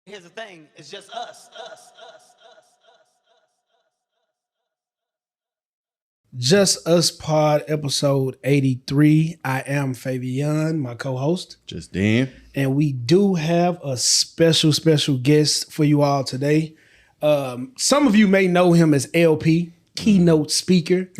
Here's the thing, it's just us. Just Us Pod, episode 83. I am Fabian, my co-host. Just Dan. And we do have a special guest for you all today. Some of you may know him as LP, keynote speaker.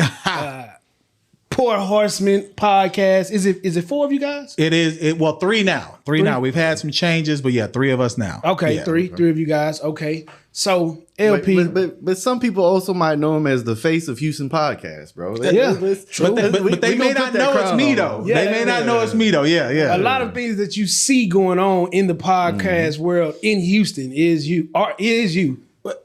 Poor Horseman podcast. Is it four of you guys? It is. Well, three now. Three now. We've had some changes, but yeah, three of us now. Okay, yeah. three of you guys. Okay, so LP. But some people also might know him as the face of Houston podcast, bro. True. But they may not know it's me though. Yeah, they may not know it's me though. Yeah. A lot of things that you see going on in the podcast world in Houston is you.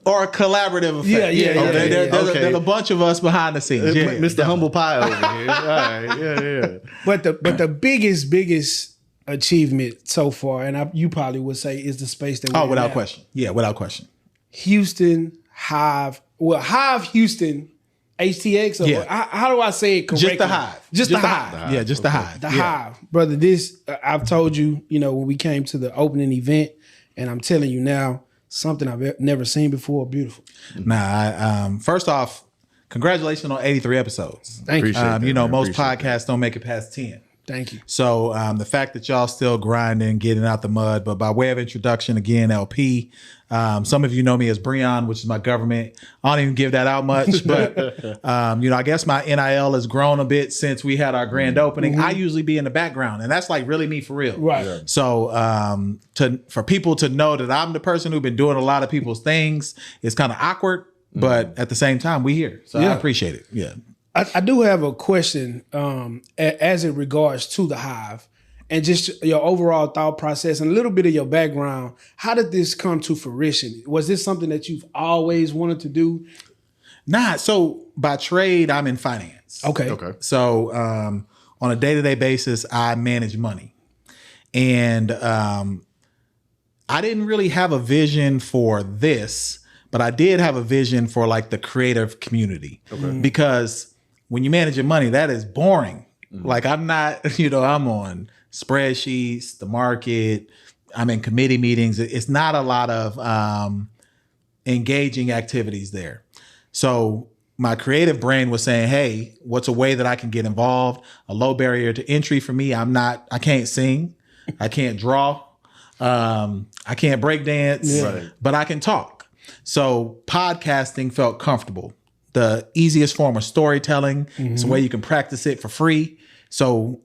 Or a collaborative effect. There's a bunch of us behind the scenes. Yeah, Mr. Humble Pie over here. All right, yeah. But the biggest achievement so far, and you probably would say, is the space that we're in without now. question. Yeah, without question. Houston Hive. Well, Hive Houston HTX. Or how do I say it correctly? Just the Hive. Just the Hive. Yeah, just the Hive. The Hive. Brother, this, I've told you, when we came to the opening event, and I'm telling you now, something I've never seen before. Beautiful. First off, congratulations on 83 episodes. Thank you. Most podcasts don't make it past 10. Thank you. So the fact that y'all still grinding, getting out the mud, but by way of introduction, again, LP. Some of you know me as Breon, which is my government. I don't even give that out much, but I guess my NIL has grown a bit since we had our grand opening. Mm-hmm. I usually be in the background, and that's like really me for real. Right. Yeah. So for people to know that I'm the person who's been doing a lot of people's things, it's kind of awkward, but at the same time, we here. So I appreciate it. Yeah. I do have a question as it regards to the Hive and just your overall thought process and a little bit of your background. How did this come to fruition? Was this something that you've always wanted to do? Nah. So by trade, I'm in finance. Okay. So on a day-to-day basis, I manage money. And I didn't really have a vision for this, but I did have a vision for like the creative community. Okay. Because when you manage your money, that is boring. Mm-hmm. Like I'm not, I'm on spreadsheets, the market, I'm in committee meetings. It's not a lot of engaging activities there. So my creative brain was saying, hey, what's a way that I can get involved? A low barrier to entry for me. I can't sing. I can't draw. I can't break dance, but I can talk. So podcasting felt comfortable. The easiest form of storytelling. Mm-hmm. It's a way you can practice it for free. So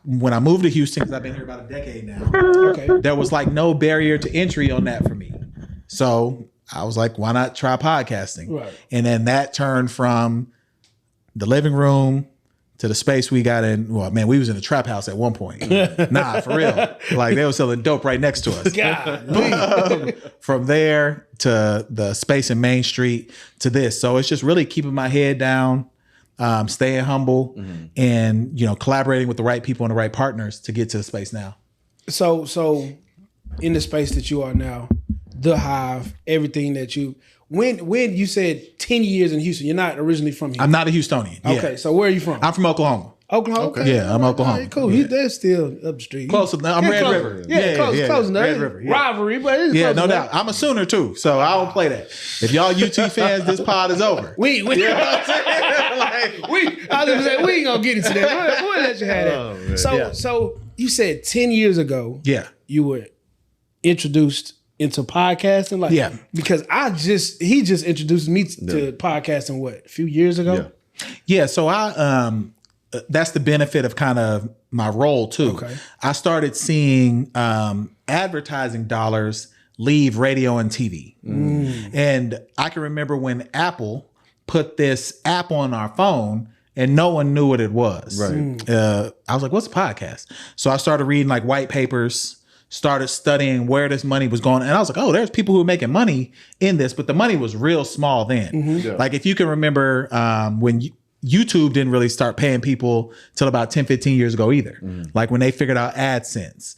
when I moved to Houston, because I've been here about a decade now, there was like no barrier to entry on that for me. So I was like, why not try podcasting? Right. And then that turned from the living room to the space we got in. Well, man, we was in a trap house at one point. Nah, for real. Like they were selling dope right next to us. God. From there to the space in Main Street to this. So it's just really keeping my head down, staying humble, and collaborating with the right people and the right partners to get to the space now. So in the space that you are now, the Hive, everything that when you said 10 years in Houston, you're not originally from Houston. I'm not a Houstonian. Okay, so where are you from? I'm from Oklahoma. Oklahoma? Okay. Yeah, I'm Oklahoma. Right, cool. Yeah. That's still up the street. Close enough. I'm Red close. River. Close enough. Red River. Yeah. Rivalry, but it's close no enough. doubt. I'm a Sooner too, so I don't play that. If y'all UT fans, this pod is over. We I was gonna say we ain't gonna get into that. We'll let you have that. So you said 10 years ago, you were introduced into podcasting, because he just introduced me to podcasting a few years ago. Yeah. So I that's the benefit of kind of my role too. Okay. I started seeing advertising dollars leave radio and TV, and I can remember when Apple put this app on our phone. And no one knew what it was. Right. I was like, what's a podcast? So I started reading like white papers, started studying where this money was going. And I was like, oh, there's people who are making money in this, but the money was real small then. Mm-hmm. Yeah. Like if you can remember when YouTube didn't really start paying people till about 10, 15 years ago either. Mm-hmm. Like when they figured out AdSense,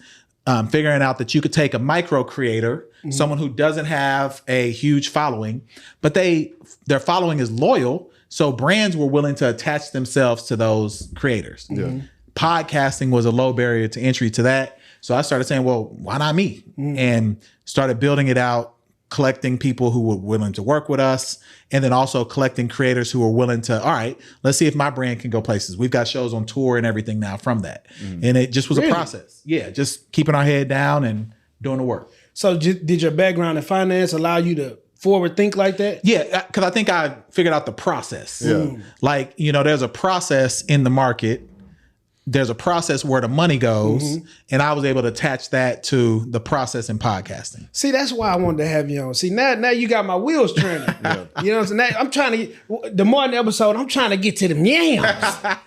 figuring out that you could take a micro creator, someone who doesn't have a huge following, but their following is loyal. So brands were willing to attach themselves to those creators. Yeah. Podcasting was a low barrier to entry to that. So I started saying, well, why not me? And started building it out, collecting people who were willing to work with us, and then also collecting creators who were willing to, all right, let's see if my brand can go places. We've got shows on tour and everything now from that. And it just was a process. Yeah, just keeping our head down and doing the work. So did your background in finance allow you to forward think like that? Yeah, because I think I figured out the process. Yeah. Like, there's a process in the market. There's a process where the money goes, and I was able to attach that to the process in podcasting. See, that's why I wanted to have you on. See, now you got my wheels turning. You know what I'm saying? I'm trying to, the more episode, I'm trying to get to them yams.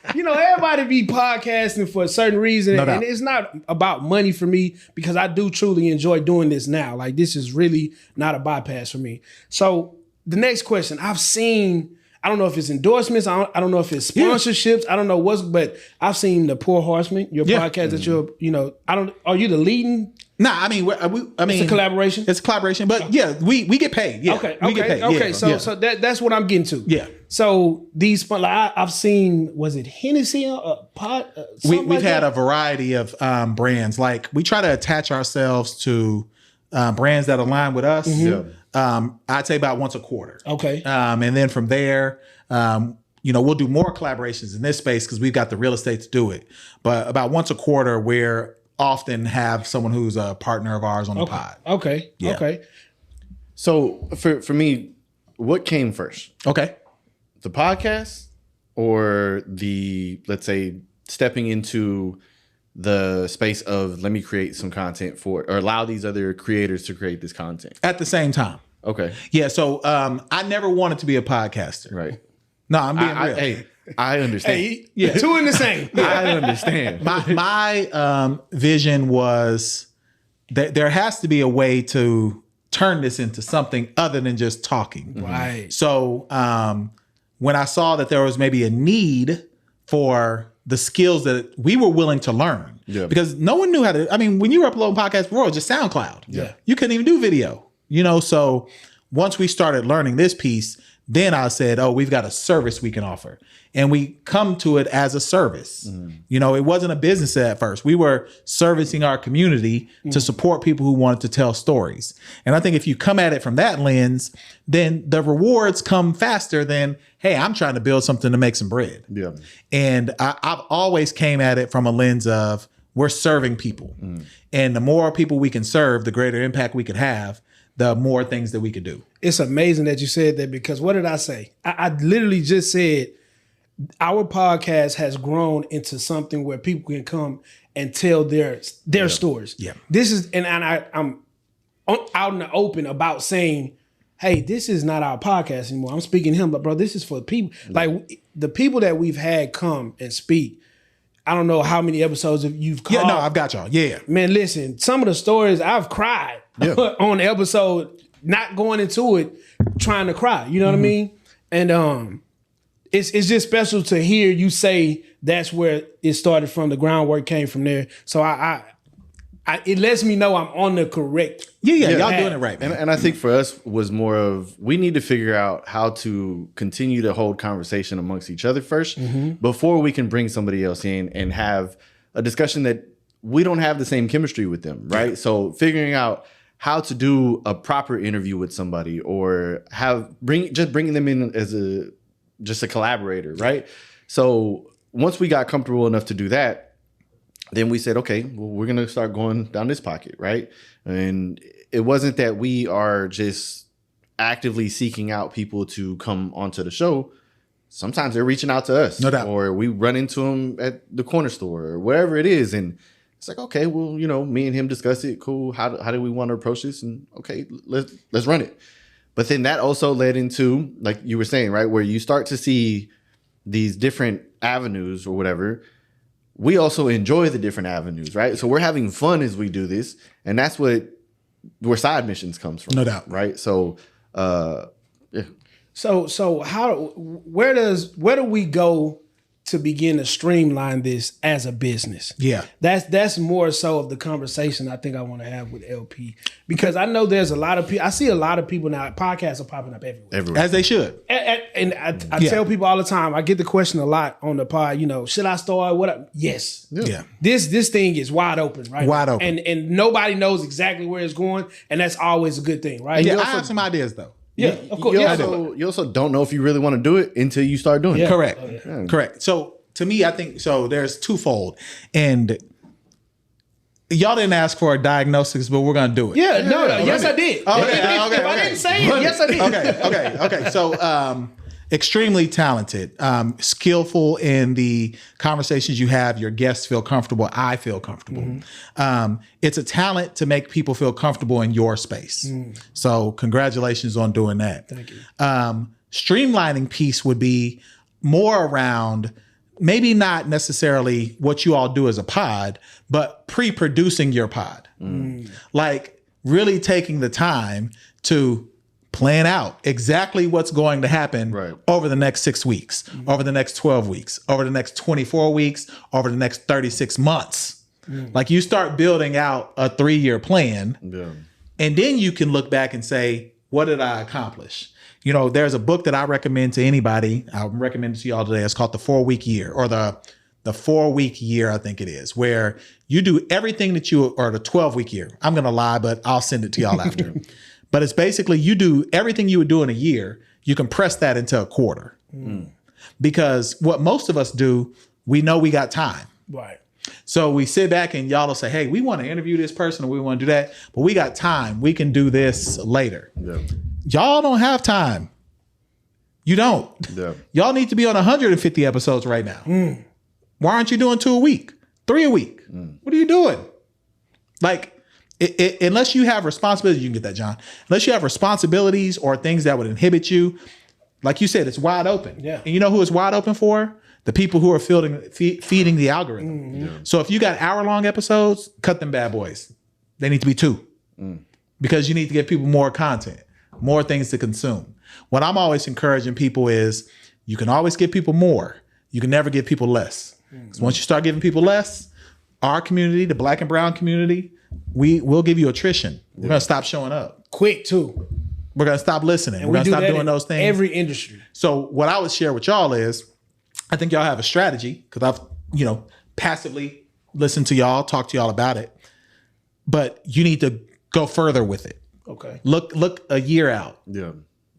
Everybody be podcasting for a certain reason, and it's not about money for me because I do truly enjoy doing this now. Like, this is really not a bypass for me. So the next question, I've seen, I don't know if it's endorsements. I don't know if it's sponsorships. I don't know but I've seen the Poor Horseman, your podcast that you're, are you the leading? Nah, I mean, it's a collaboration. It's a collaboration, but we get paid. Yeah. Okay. We get paid. Okay. So that's what I'm getting to. Yeah. So these, I've seen, was it Hennessy pot? We've had a variety of brands. Like, we try to attach ourselves to brands that align with us. I'd say about once a quarter. Okay. And then from there, we'll do more collaborations in this space because we've got the real estate to do it. But about once a quarter, we're often have someone who's a partner of ours on the pod. Okay. Yeah. Okay. So for me, what came first? Okay. The podcast or let's say, stepping into the space of let me create some content or allow these other creators to create this content at the same time? Okay. Yeah. So I never wanted to be a podcaster. Right. No, I'm being real. I understand. Two in the same. I understand. My vision was that there has to be a way to turn this into something other than just talking. Right. So when I saw that there was maybe a need for the skills that we were willing to learn, because no one knew how to. I mean, when you were uploading podcasts before, it was just SoundCloud. Yeah. You couldn't even do video. So once we started learning this piece, then I said, oh, we've got a service we can offer. And we come to it as a service. It wasn't a business at first. We were servicing our community to support people who wanted to tell stories. And I think if you come at it from that lens, then the rewards come faster than, hey, I'm trying to build something to make some bread. Yeah. And I've always came at it from a lens of we're serving people. And the more people we can serve, the greater impact we could have, the more things that we could do. It's amazing that you said that because what did I say? I literally just said our podcast has grown into something where people can come and tell their stories. Yeah. This is, and I'm out in the open about saying, hey, this is not our podcast anymore. I'm speaking to him, but bro, this is for people. Like the people that we've had come and speak. I don't know how many episodes you've called. Yeah, no, I've got y'all. Yeah. Man, listen, some of the stories I've cried on the episode, not going into it, trying to cry. You know what I mean? And it's just special to hear you say that's where it started from. The groundwork came from there. So it lets me know I'm on the correct. Yeah, y'all doing it right, man. And I think for us was more of we need to figure out how to continue to hold conversation amongst each other first before we can bring somebody else in and have a discussion that we don't have the same chemistry with them, right? Yeah. So figuring out how to do a proper interview with somebody or bringing them in as just a collaborator, right? So once we got comfortable enough to do that, then we said, okay, well, we're going to start going down this pocket, right? And it wasn't that we are just actively seeking out people to come onto the show. Sometimes they're reaching out to us. No doubt. Or we run into them at the corner store or wherever it is. And it's like, okay, well, me and him discuss it. Cool. How do we want to approach this? And okay, let's run it. But then that also led into, like you were saying, right, where you start to see these different avenues or whatever. We also enjoy the different avenues, right? So we're having fun as we do this, and that's where side missions comes from. No doubt, right? So, yeah. So where do we go to begin to streamline this as a business? Yeah. That's more so of the conversation I think I want to have with LP, because I know there's a lot of people. I see a lot of people now. Podcasts are popping up everywhere. As they should. And I tell people all the time. I get the question a lot on the pod. Should I start? What? Yes. Yeah. This thing is wide open, right? Wide open. And nobody knows exactly where it's going, and that's always a good thing, right? Yeah, I have some ideas though. Yeah, of course. You also don't know if you really want to do it until you start doing it. Correct. Correct. So to me, I think so. There's twofold, and y'all didn't ask for a diagnosis, but we're gonna do it. Yeah. No. Yes, I did. Okay. If I didn't say it, yes, I did. Okay. So, extremely talented, skillful in the conversations you have. Your guests feel comfortable. I feel comfortable. It's a talent to make people feel comfortable in your space. So congratulations on doing that. Thank you. Streamlining piece would be more around maybe not necessarily what you all do as a pod, but pre-producing your pod. Like really taking the time to plan out exactly what's going to happen over the next 6 weeks, over the next 12 weeks, over the next 24 weeks, over the next 36 months. Like you start building out a 3-year plan, and then you can look back and say, what did I accomplish? There's a book that I recommend to anybody. I'll recommend it to y'all today. It's called The 4-Week Year, or the 4-week year, I think it is, where you do everything that or the 12-week year. I'm going to lie, but I'll send it to y'all after. But it's basically you do everything you would do in a year, you compress that into a quarter. Because what most of us do, we know we got time. Right. So we sit back and y'all will say, hey, we want to interview this person or we want to do that, but we got time. We can do this later. Y'all don't have time. You don't. Y'all need to be on 150 episodes right now. Why aren't you doing 2 a week, 3 a week? What are you doing? Like, unless you have responsibilities, you can get that, John. Unless you have responsibilities or things that would inhibit you, like you said, it's wide open. Yeah. And you know who it's wide open for? The people who are feeding the algorithm. So if you got hour-long episodes, cut them bad boys. They need to be 2 because you need to give people more content, more things to consume. What I'm always encouraging people is you can always give people more. You can never give people less. Because once you start giving people less, our community, the Black and brown community, we'll give you attrition. We're going to stop showing up. Quick, too. We're going to stop listening. We're going to stop doing those things. Every industry. So what I would share with y'all is, I think y'all have a strategy, because I've, passively listened to y'all, talked to y'all about it. But you need to go further with it. Okay. Look a year out.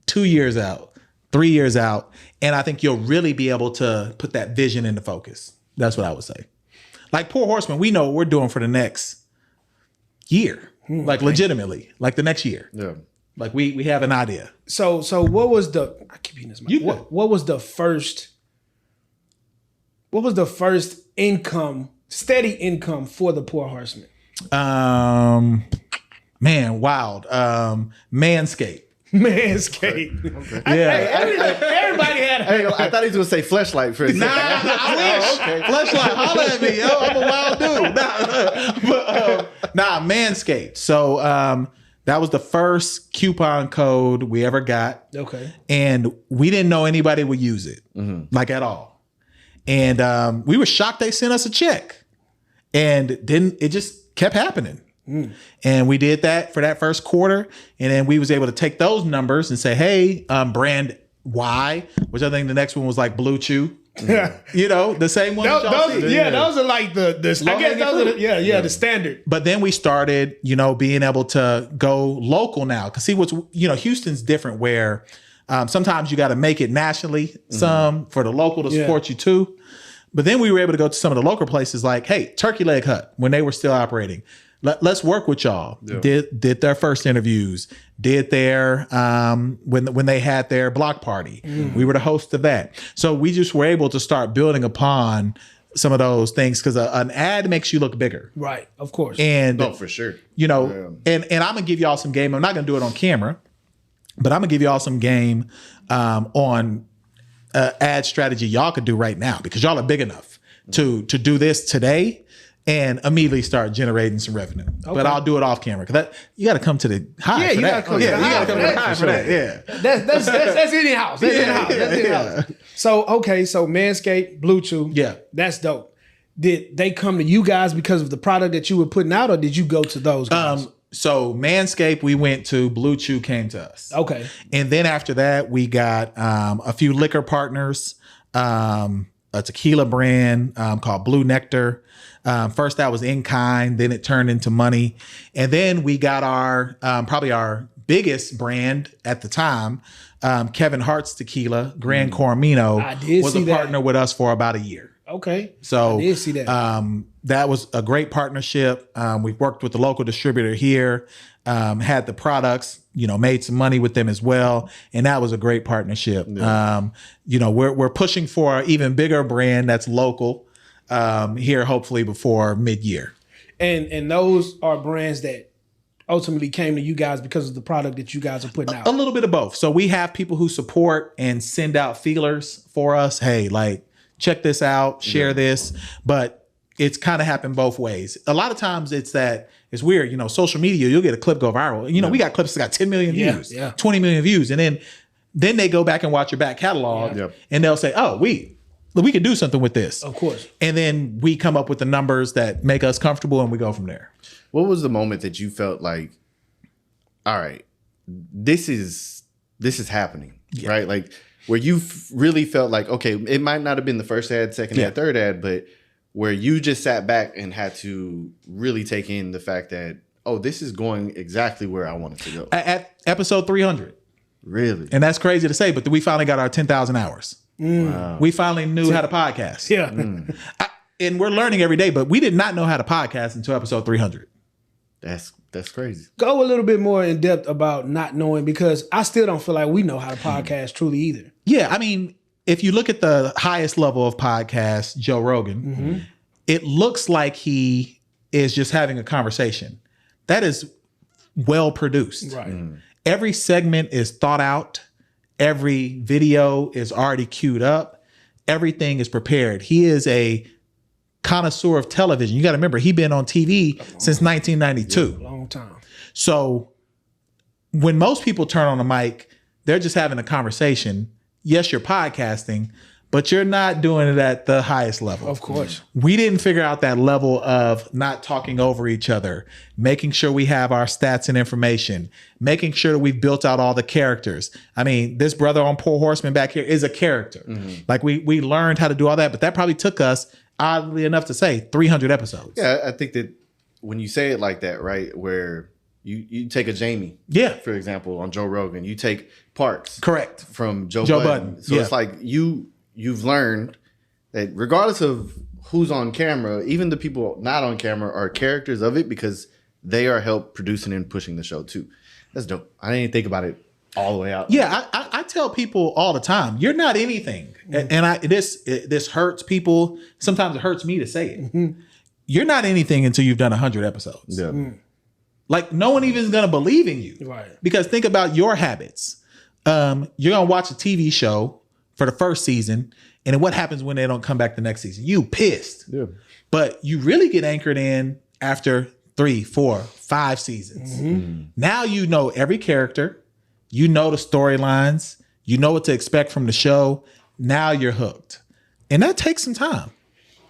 2 years out. 3 years out. And I think you'll really be able to put that vision into focus. That's what I would say. Like Poor Horseman, we know what we're doing for the next year. Like legitimately. Like the next year. Like we have an idea. So what was I keep eating this mic. What was the first steady income for the Poor Horseman? Man, wild. Manscaped. Manscaped. Yeah. Everybody had I thought he was going to say Fleshlight for a second. Nah, I wish. Fleshlight, holla at me, yo. I'm a wild dude. Manscaped. So that was the first coupon code we ever got. Okay. And we didn't know anybody would use it, like at all. And we were shocked they sent us a check. And it just kept happening. And we did that for that first quarter. And then we was able to take those numbers and say, hey, brand Y, which I think the next one was like Blue Chew. The same one. Those are like the I guess those are the standard. But then we started, being able to go local now. Because see what's, Houston's different where sometimes you got to make it nationally, some for the local to support you too. But then we were able to go to some of the local places like, hey, Turkey Leg Hut, when they were still operating. Let's work with y'all. Did their first interviews, did their when they had their block party. We were the host of that. So we just were able to start building upon some of those things because an ad makes you look bigger. Right, of course. And for sure. And I'm gonna give y'all some game. I'm not gonna do it on camera, but I'm gonna give y'all some game on ad strategy y'all could do right now because y'all are big enough to do this today and immediately start generating some revenue. Okay. But I'll do it off camera because you got to come to the high. Yeah, you got to come to the high for that. Yeah, that's in the house. That's in the house. So Manscaped, Blue Chew. Yeah. That's dope. Did they come to you guys because of the product that you were putting out, or did you go to those guys? So Manscaped, we went to. Blue Chew came to us. Okay. And then after that, we got a few liquor partners, a tequila brand called Blue Nectar. First that was In Kind, then it turned into Money. And then we got our probably our biggest brand at the time, Kevin Hart's Tequila, Grand Coromino, was a partner with us for about a year. Okay. So I did see that. That was a great partnership. We worked with the local distributor here, had the products, made some money with them as well. And that was a great partnership. Yeah. We're pushing for an even bigger brand that's local here, hopefully before mid-year. And those are brands that ultimately came to you guys because of the product that you guys are putting out. A little bit of both. So we have people who support and send out feelers for us. Hey, check this out, share this. But it's kind of happened both ways. A lot of times it's weird. Social media, you'll get a clip go viral. We got clips that got 10 million views, 20 million views. And then they go back and watch your back catalog and they'll say, oh, we could do something with this. Of course. And then we come up with the numbers that make us comfortable and we go from there. What was the moment that you felt like, all right, this is happening, right? Like where you really felt like, okay, it might not have been the first ad, second ad, third ad, but where you just sat back and had to really take in the fact that, oh, this is going exactly where I want it to go. At episode 300. Really? And that's crazy to say, but we finally got our 10,000 hours. Wow. We finally knew how to podcast. Yeah. And we're learning every day, but we did not know how to podcast until episode 300. That's crazy. Go a little bit more in depth about not knowing, because I still don't feel like we know how to podcast truly either. Yeah. I mean, if you look at the highest level of podcasts, Joe Rogan, it looks like he is just having a conversation. That is well produced. Right. Every segment is thought out. Every video is already queued up. Everything is prepared. He is a connoisseur of television. You got to remember, he's been on TV since 1992. Yeah, long time. So when most people turn on a mic, they're just having a conversation. Yes, you're podcasting, but you're not doing it at the highest level. Of course. We didn't figure out that level of not talking over each other, making sure we have our stats and information, making sure that we've built out all the characters. I mean, this brother on Poor Horseman back here is a character. Like we learned how to do all that, but that probably took us, oddly enough to say, 300 episodes. Yeah, I think that when you say it like that, right, where you take a Jamie, for example, on Joe Rogan, you take Parks, correct, from Joe Budden. So it's like you've learned that regardless of who's on camera, even the people not on camera are characters of it because they are help producing and pushing the show too. That's dope. I didn't even think about it all the way out. Yeah, I tell people all the time, you're not anything. And this hurts people. Sometimes it hurts me to say it. You're not anything until you've done 100 episodes. Yeah. Like no one even is going to believe in you. Right. Because think about your habits. You're going to watch a TV show for the first season, and then what happens when they don't come back the next season? You pissed. Yeah. But you really get anchored in after 3, 4, 5 seasons. Now you know every character. You know the storylines. You know what to expect from the show. Now you're hooked. And that takes some time.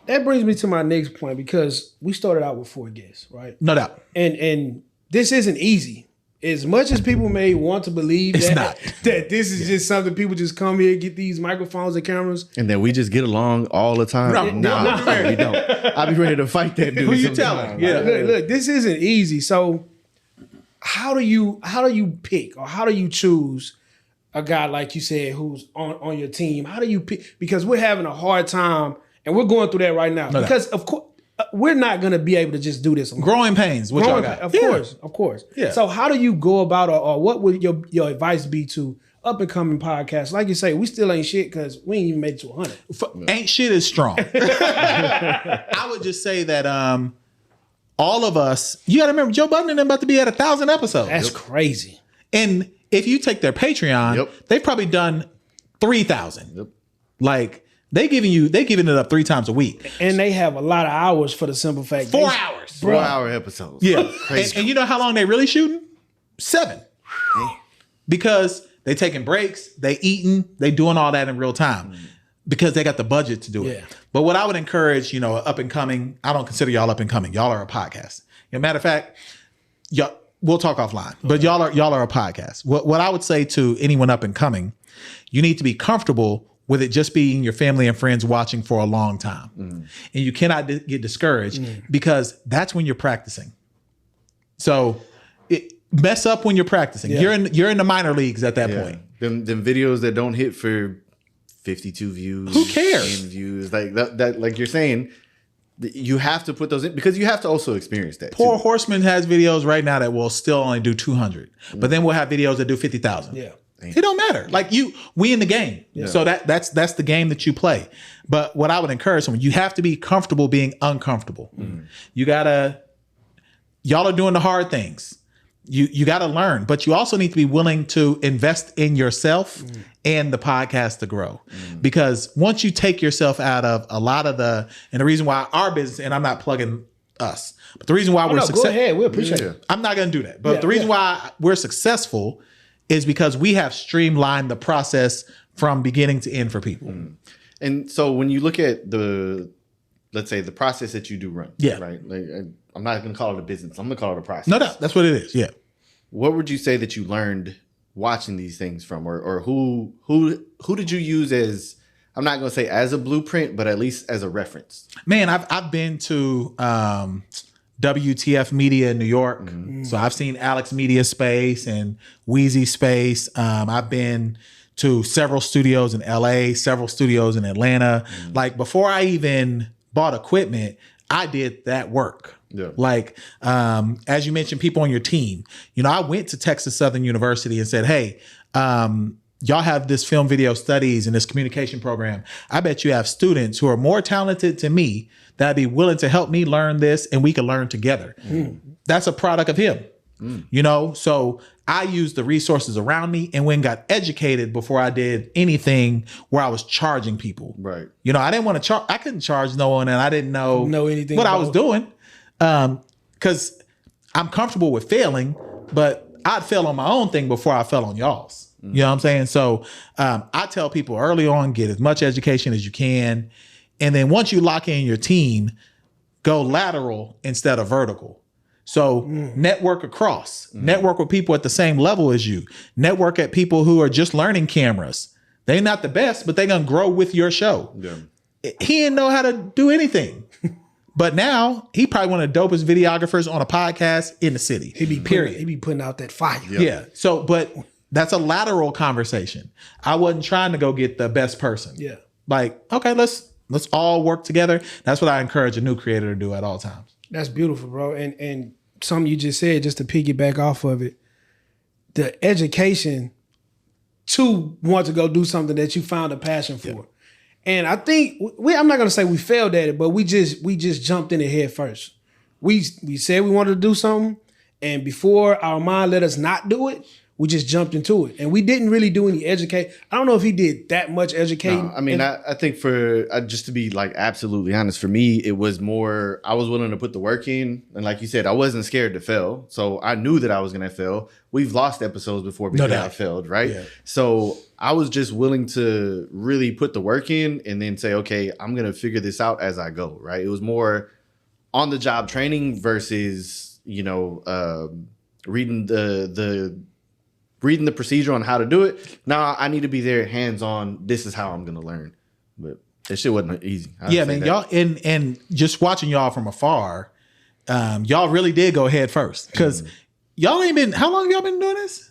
That brings me to my next point, because we started out with 4 guests, right? No doubt. And this isn't easy. As much as people may want to believe that this is just something people just come here, get these microphones and cameras, and then we just get along all the time. No, we don't. I'll be ready to fight that dude. Who you telling? Yeah. Look, this isn't easy. So how do you pick, or how do you choose a guy like you said who's on your team? How do you pick? Because we're having a hard time, and we're going through that right now. Because of course we're not going to be able to just do this alone. Growing pains, which y'all got. Of course. Yeah. So how do you go about, or what would your advice be to up and coming podcasts? Like you say, we still ain't shit because we ain't even made it to 100. Ain't shit is strong. I would just say that all of us, you got to remember, Joe Budden and them about to be at 1,000 episodes. That's crazy. And if you take their Patreon, they've probably done 3,000. Like, They giving it up 3 times a week. And they have a lot of hours for the simple fact. 4 hours. 4 hour episodes. Yeah. And you know how long they really shooting? 7. Because they taking breaks, they eating, they doing all that in real time. because they got the budget to do it. But what I would encourage, up and coming, I don't consider y'all up and coming. Y'all are a podcast. Matter of fact, y'all, we'll talk offline, but y'all are a podcast. What I would say to anyone up and coming, you need to be comfortable with it just being your family and friends watching for a long time. And you cannot get discouraged because that's when you're practicing. So mess up when you're practicing. You're in the minor leagues at that point. Them videos that don't hit for 52 views. Who cares? 10 views. Like that like you're saying, you have to put those in because you have to also experience that. Poor Horseman has videos right now that will still only do 200, but then we'll have videos that do 50,000. Yeah. It don't matter. Like we in the game. Yeah. So that's the game that you play. But what I would encourage someone, you have to be comfortable being uncomfortable. Y'all are doing the hard things. You got to learn, but you also need to be willing to invest in yourself and the podcast to grow. Because once you take yourself out of a lot of and the reason why our business, and I'm not plugging us, but the reason why we're successful. Go ahead, we appreciate it. I'm not going to do that. But the reason why we're successful is because we have streamlined the process from beginning to end for people. And so when you look at let's say the process that you do run, right? Like I'm not going to call it a business. I'm going to call it a process. No, that's what it is. Yeah. What would you say that you learned watching these things from, or who did you use as, I'm not going to say as a blueprint, but at least as a reference? Man, I've been to WTF Media in New York. So I've seen Alex Media Space and Wheezy Space. I've been to several studios in LA, several studios in Atlanta. Like before I even bought equipment, I did that work. Like, as you mentioned, people on your team, I went to Texas Southern University and said, hey, y'all have this film video studies and this communication program. I bet you have students who are more talented than me that'd be willing to help me learn this and we can learn together. That's a product of him, So I used the resources around me and went and got educated before I did anything where I was charging people. Right. I didn't want to charge. I couldn't charge no one and I didn't know anything what I was doing. Because I'm comfortable with failing, but I'd fail on my own thing before I fell on y'all's. You know what I'm saying? So I tell people early on, get as much education as you can. And then once you lock in your team, go lateral instead of vertical. So network across, network with people at the same level as you, network at people who are just learning cameras. They're not the best, but they're going to grow with your show. He didn't know how to do anything. But now he probably one of the dopest videographers on a podcast in the city. He be putting out that fire. Yeah. So, but that's a lateral conversation. I wasn't trying to go get the best person. Yeah. Like, okay, let's all work together. That's what I encourage a new creator to do at all times. That's beautiful, bro. And something you just said, just to piggyback off of it, the education to want to go do something that you found a passion for. Yeah. And I think I'm not gonna say we failed at it, but we just jumped in it head first. We said we wanted to do something, and before our mind let us not do it, we just jumped into it. And we didn't really do any educate. I don't know if he did that much educating. No, I mean, I think just to be like absolutely honest, for me, it was more, I was willing to put the work in. And like you said, I wasn't scared to fail. So I knew that I was going to fail. We've lost episodes before because I failed, right? Yeah. So I was just willing to really put the work in and then say, okay, I'm going to figure this out as I go, right? It was more on the job training versus, reading the procedure on how to do it. Now I need to be there hands on. This is how I'm going to learn. But that shit wasn't easy. Yeah, man. Y'all and just watching y'all from afar, y'all really did go head first because y'all ain't been. How long have y'all been doing this?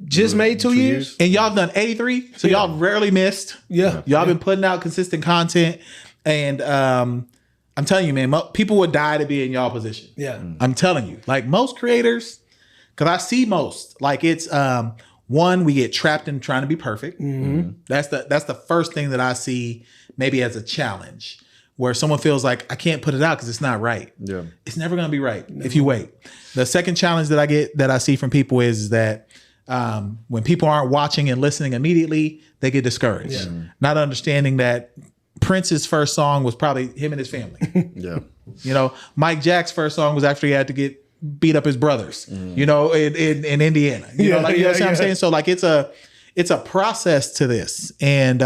Just made 2 years. And y'all done 83. So y'all rarely missed. Yeah. Y'all been putting out consistent content. And I'm telling you, man, people would die to be in y'all position. Yeah. I'm telling you, like most creators. Because I see most, like it's one, we get trapped in trying to be perfect. Mm-hmm. That's the first thing that I see maybe as a challenge, where someone feels like I can't put it out because it's not right. Yeah, it's never going to be right if you wait. The second challenge that I see from people is that when people aren't watching and listening immediately, they get discouraged, not understanding that Prince's first song was probably him and his family. Yeah, Mike Jack's first song was after he had to get beat up his brothers, in Indiana. You know what I'm saying? So like it's a process to this. And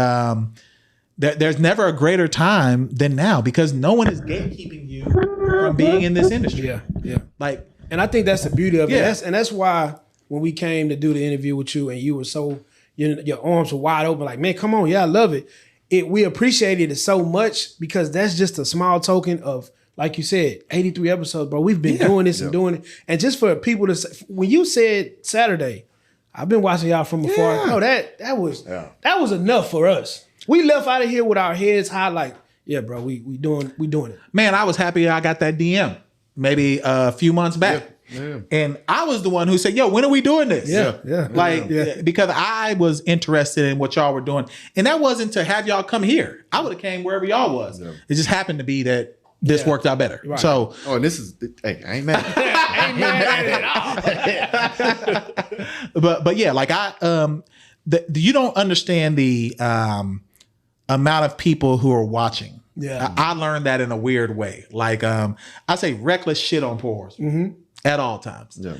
there's never a greater time than now because no one is gatekeeping you from being in this industry. Yeah. Like, and I think that's the beauty of it. Yeah. That's why when we came to do the interview with you and you were so, your arms were wide open, like, man, come on. Yeah, I love it. We appreciated it so much because that's just a small token of, like you said, 83 episodes, bro. We've been doing this and doing it. And just for people to say, when you said Saturday, I've been watching y'all from afar. No, that was enough for us. We left out of here with our heads high, like, yeah, bro, we doing it. Man, I was happy I got that DM maybe a few months back. Yeah. And I was the one who said, yo, when are we doing this? Because I was interested in what y'all were doing. And that wasn't to have y'all come here. I would have came wherever y'all was. Yeah. It just happened to be that this worked out better. Right. So, and this is, hey, I ain't mad. I ain't mad at it at all. but yeah, like you don't understand the amount of people who are watching. Yeah. I learned that in a weird way. Like, I say reckless shit on pours at all times. Yeah.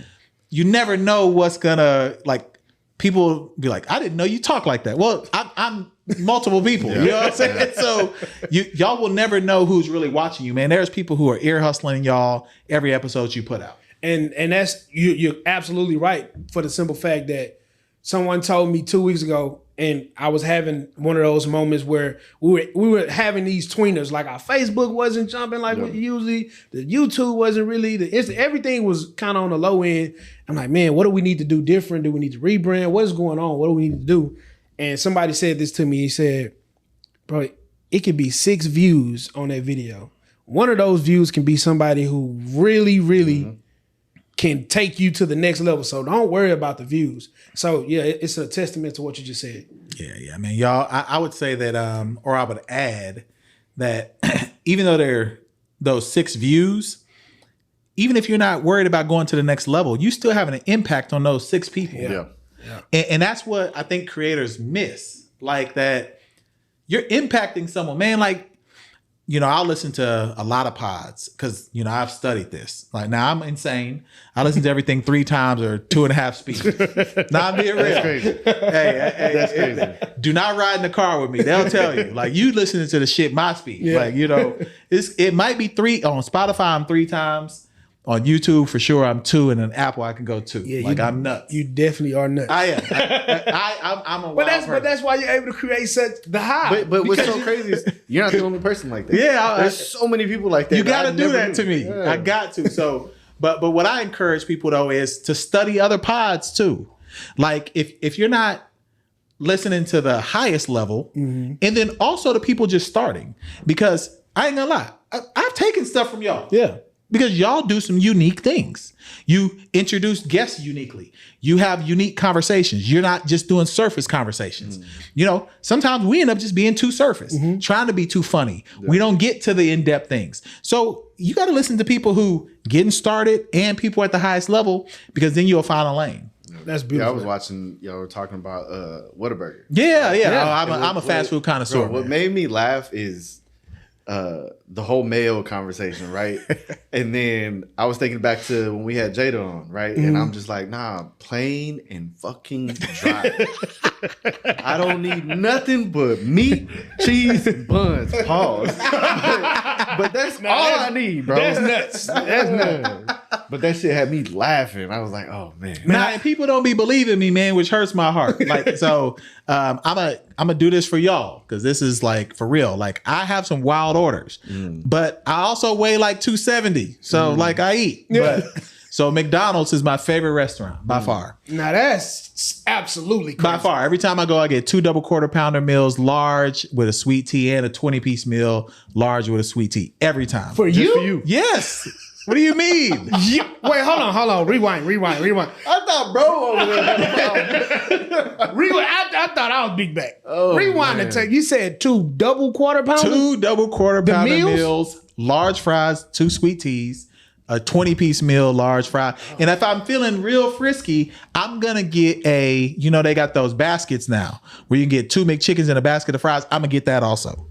You never know what's gonna, like, people be like, I didn't know you talk like that. Well, I'm multiple people. You know what I'm saying? So y'all will never know who's really watching you, man. There's people who are ear hustling y'all every episode you put out. And that's, you're absolutely right for the simple fact that someone told me 2 weeks ago, and I was having one of those moments where we were having these tweeners, like our Facebook wasn't jumping like we usually, the YouTube wasn't really, everything was kind of on the low end. I'm like, man, what do we need to do different? Do we need to rebrand? What is going on? What do we need to do? And somebody said this to me. He said, bro, it could be 6 views on that video. One of those views can be somebody who really, really can take you to the next level. So don't worry about the views. So yeah, it's a testament to what you just said. Yeah, man. Y'all, I would say that, or I would add that even though they're those 6 views, even if you're not worried about going to the next level, you still having an impact on those 6 people. Yeah. And that's what I think creators miss. Like that you're impacting someone, man. Like, I'll listen to a lot of pods because, I've studied this. Like, now I'm insane. I listen to everything 3 times or 2.5 speeds. Now I'm being real. That's crazy. Hey, that's crazy. Do not ride in the car with me. They'll tell you. Like, you listening to the shit my speed. Yeah. Like, it might be 3 on Spotify. I'm 3 times. On YouTube, for sure, I'm 2, and on Apple, I can go 2. Yeah, I'm nuts. You definitely are nuts. I am. I'm a wild person. But that's why you're able to create such the high. But what's so crazy is you're not the only person like that. Yeah, there's so many people like that. You got to do that to me. Yeah. I got to. So, but what I encourage people though is to study other pods too. Like if you're not listening to the highest level, and then also the people just starting, because I ain't gonna lie, I've taken stuff from y'all. Yeah. Because y'all do some unique things. You introduce guests uniquely. You have unique conversations. You're not just doing surface conversations. Sometimes we end up just being too surface, trying to be too funny. Yeah. We don't get to the in-depth things. So you got to listen to people who getting started and people at the highest level, because then you'll find a lane. That's beautiful. Yeah, I was watching, y'all were talking about Whataburger. Yeah. I'm a fast food connoisseur. What made me laugh is the whole mayo conversation, right? And then I was thinking back to when we had Jada on, right? And I'm just like, nah, plain and fucking dry. I don't need nothing but meat, cheese, and buns. Pause. But that's all I need, bro. That's nuts. That's nuts. But that shit had me laughing. I was like, oh man. And people don't be believing me, man, which hurts my heart. Like, so I'm gonna do this for y'all, because this is like for real. Like, I have some wild orders, but I also weigh like 270. So like I eat. But so McDonald's is my favorite restaurant by far. Now that's absolutely crazy. By far. Every time I go, I get 2 double quarter pounder meals, large with a sweet tea, and a 20-piece meal, large with a sweet tea. Every time. For you? Yes. What do you mean? Wait, hold on. Rewind. I thought bro over there. Rewind. I thought I was big back. Oh, rewind and take. You said 2 double quarter pounder? 2 double quarter pounder meals, large fries, 2 sweet teas, a 20-piece meal, large fry. And if I'm feeling real frisky, I'm going to get they got those baskets now where you can get 2 McChickens and a basket of fries. I'm going to get that also.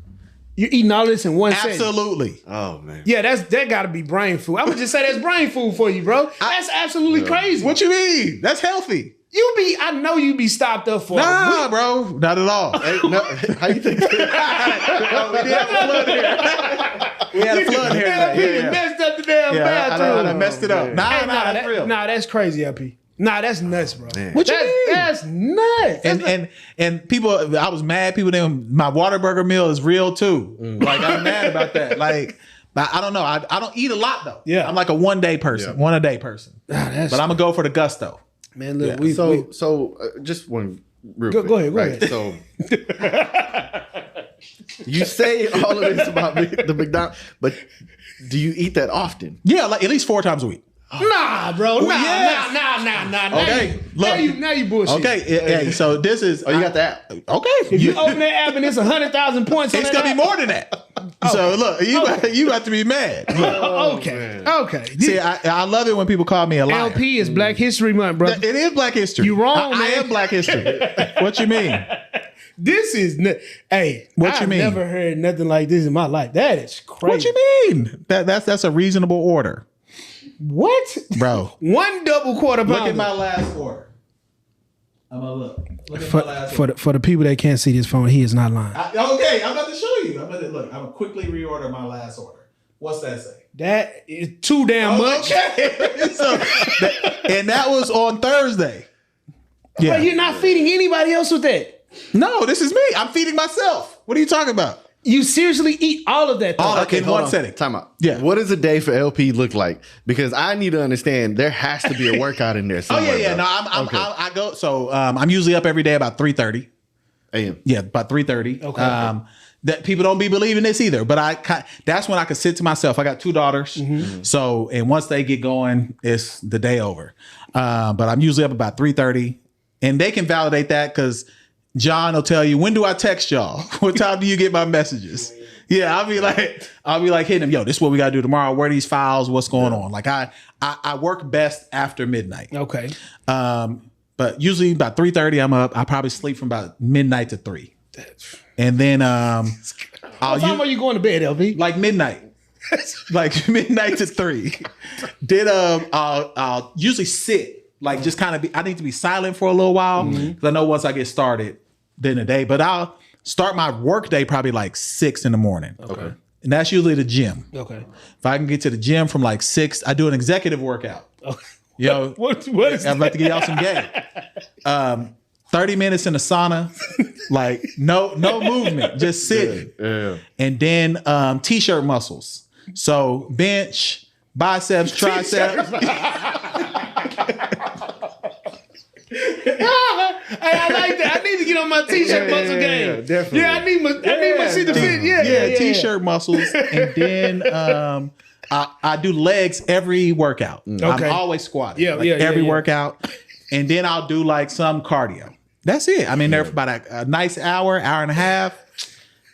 You're eating all this in one setting. Absolutely. Oh man. Yeah, that got to be brain food. I would just say that's brain food for you, bro. That's absolutely crazy. What you mean? That's healthy. I know you be stopped up for. Nah, bro, not at all. Hey, no, how you think? We had a flood here. LP messed up the damn bathroom. I messed it up. That's real. Nah, that's crazy, LP. Nah, that's nuts, bro. What you mean? That's nuts. And people, I was mad. People, my Whataburger meal is real too. Like I'm mad about that. Like, I don't know. I don't eat a lot though. Yeah, I'm like a one a day person. But I'm gonna go for the gusto. Man, look, just one real quick. Go ahead. Right, so you say all of this about the McDonald's, but do you eat that often? Yeah, like at least 4 times a week. Nah, bro. Nah. Okay, look. Now you bullshit. Okay, hey, so this is. Oh, you got the app. Okay, if you open that app and it's 100,000 points, it's gonna be more than that. So look, you got to be mad. Okay. See, I love it when people call me a liar. LP is Black History Month, bro. It is Black History. You wrong, man. I am Black History. What you mean? This is What you mean? I've never heard nothing like this in my life. That is crazy. What you mean? That's a reasonable order. What, bro? One double quarter pounder. Look at my last order. I'm gonna look. Look at my last order. For the people that can't see this phone, he is not lying. Okay, I'm about to show you. I'm gonna quickly reorder my last order. What's that say? That is too damn much. And that was on Thursday. Yeah, but you're not feeding anybody else with that. No, this is me. I'm feeding myself. What are you talking about? You seriously eat all of that? In one setting. Time out. Yeah. What does a day for LP look like? Because I need to understand there has to be a workout in there somewhere. Yeah. Bro. No, I go. So I'm usually up every day about 3:30 a.m. Yeah, about 3:30. Okay. That people don't be believing this either, but that's when I can sit to myself. I got 2 daughters, so and once they get going, it's the day over. But I'm usually up about 3:30, and they can validate that because John will tell you, when do I text y'all? What time do you get my messages? Yeah, I'll be like hitting them. Yo, this is what we gotta do tomorrow. Where are these files? What's going on? Like I work best after midnight. Okay. But usually about 3:30, I'm up. I probably sleep from about midnight to 3. And then what time are you going to bed, LP? Like midnight. Like midnight to 3. Then I'll usually sit. Like just kind of I need to be silent for a little while because I know once I get started, then the day. But I'll start my work day probably like 6 in the morning. Okay. And that's usually the gym. Okay. If I can get to the gym from like 6, I do an executive workout. Okay. Yo, what is I'm about to give y'all some game. 30 minutes in the sauna, like no movement, just sitting. Yeah. And then t-shirt muscles. So bench, biceps, triceps. Hey, I like that. I need to get on my t-shirt muscle game. Yeah, definitely. Yeah, I need my shit to fit. Yeah, T-shirt muscles, and then I do legs every workout. Okay. I'm always squatting. Every workout, and then I'll do like some cardio. That's it. I'm in there for about a nice hour and a half.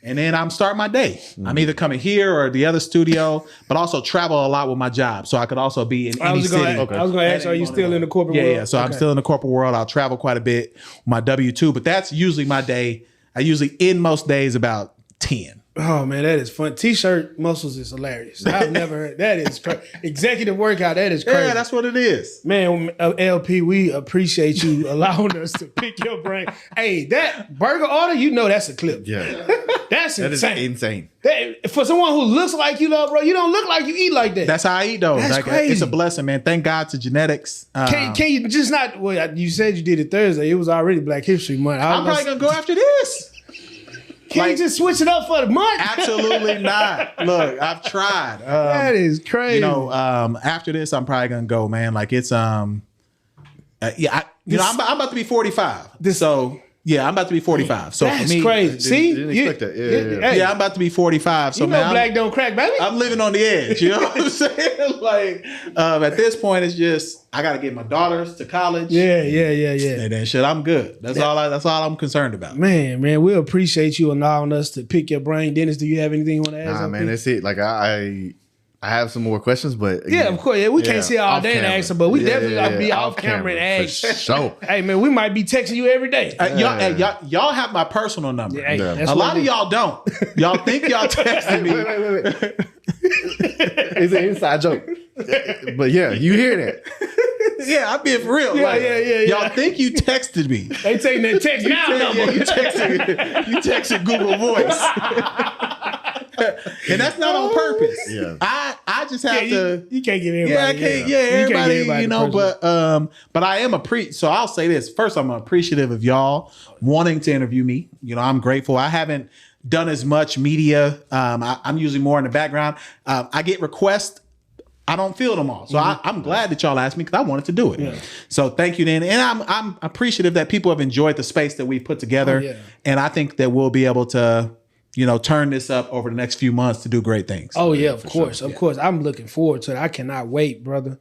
And then I'm starting my day. I'm either coming here or the other studio, but also travel a lot with my job. So I could also be in any city. I was going to ask, are you still in the corporate world? Yeah. So I'm still in the corporate world. I'll travel quite a bit with my W-2, but that's usually my day. I usually end most days about 10. Oh man, that is fun. T-shirt muscles is hilarious. I've never heard that. Is executive workout. That is crazy. Yeah, that's what it is. Man, LP, we appreciate you allowing us to pick your brain. Hey, that burger order, you know that's a clip. Yeah. That is insane. For someone who looks like you, bro, you don't look like you eat like that. That's how I eat, though. That's crazy. It's a blessing, man. Thank God to genetics. Can you just not? Well, you said you did it Thursday. It was already Black History Month. I'm probably gonna go after this. Can't you just switch it up for the month? Absolutely not. Look, I've tried. That is crazy. After this, I'm probably gonna go, man. Like it's I'm about to be 45. I'm about to be 45. So that's for me, crazy. See, didn't expect that. I'm about to be 45. So man, black don't crack, baby. I'm living on the edge. You know what I'm saying? Like at this point, it's just I got to get my daughters to college. Yeah. And then shit, I'm good. That's all I'm concerned about. Man, we appreciate you allowing us to pick your brain. Dennis, do you have anything you want to ask? Nah, man, that's it. Like I have some more questions, but again, yeah, of course. Yeah, we can't sit all day and ask them, but we definitely gotta be off camera and ask. So, hey man, we might be texting you every day. Y'all have my personal number. Yeah, a lot of y'all don't. Y'all think y'all texting me. Wait. It's an inside joke. But yeah, you hear that. Yeah, I'm being for real. Yeah, yeah. Y'all think you texted me. They taking that text now number. You texted Google Voice. And that's not on purpose. Yeah. I just have to. You can't get everybody. Yeah, I can't. Yeah, everybody. You know, personally. but I am So I'll say this first. I'm appreciative of y'all wanting to interview me. You know, I'm grateful. I haven't done as much media. I'm usually more in the background. I get requests. I don't field them all. So I'm glad that y'all asked me because I wanted to do it. Yeah. So thank you, Dan. And I'm appreciative that people have enjoyed the space that we put together. Oh, yeah. And I think that we'll be able to, turn this up over the next few months to do great things. Oh yeah, of course. Of course. I'm looking forward to it. I cannot wait, brother.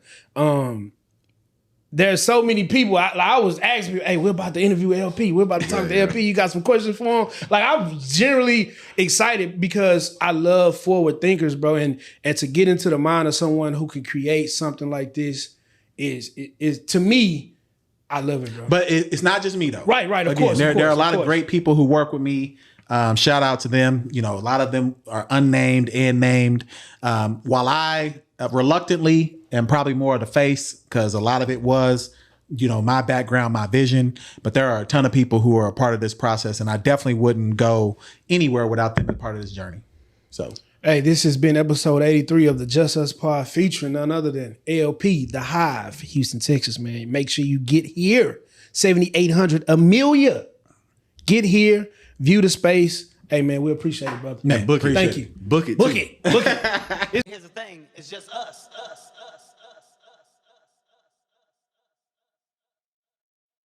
There's so many people. I was asking, hey, we're about to interview LP. We're about to talk to LP. You got some questions for him? Like, I'm generally excited because I love forward thinkers, bro. And to get into the mind of someone who can create something like this is to me, I love it, bro. But it's not just me, though. Right. Of course. There are a lot of great people who work with me. Shout out to them. A lot of them are unnamed and named. While I reluctantly am probably more of the face because a lot of it was, my background, my vision. But there are a ton of people who are a part of this process, and I definitely wouldn't go anywhere without them being part of this journey. So, hey, this has been episode 83 of the Just Us Pod featuring none other than LP, The Hive, Houston, Texas, man. Make sure you get here. 7800 Amelia. Get here. View the space. Hey, man, we appreciate it, brother. Man, thank you. Book it. Book it. Here's the thing. It's just us.